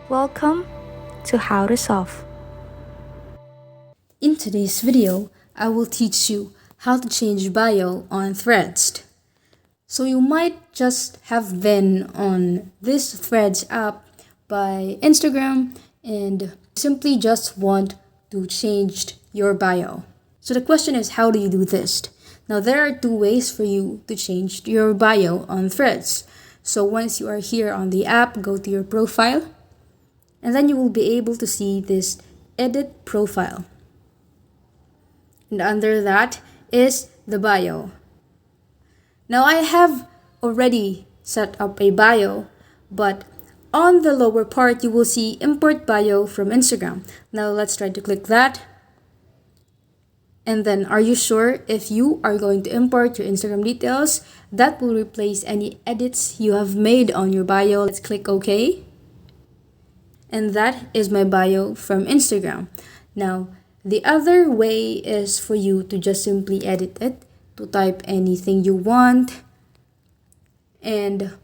Welcome to How to Solve. In today's video, I will teach you how to change bio on Threads. So you might just have been on this Threads app by Instagram and simply just want to change your bio. So the question is, how do you do this? Now there are two ways for you to change your bio on Threads. So once you are here on the app, go to your profile and then you will be able to see this edit profile. And under that is the bio. Now I have already set up a bio, but on the lower part you will see import bio from Instagram. Now let's try to click that. And then are you sure if you are going to import your Instagram details? That will replace any edits you have made on your bio. Let's click OK. And that is my bio from Instagram. Now, the other way is for you to just simply edit it, to type anything you want. And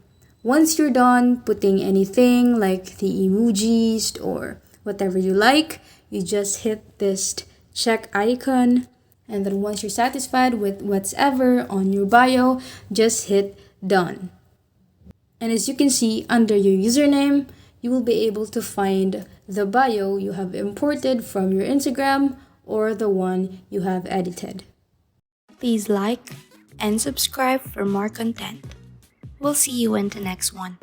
once you're done putting anything like the emojis or whatever you like, you just hit this check icon. And then once you're satisfied with whatever on your bio, just hit done. And as you can see under your username, you will be able to find the bio you have imported from your Instagram or the one you have edited. Please like and subscribe for more content. We'll see you in the next one.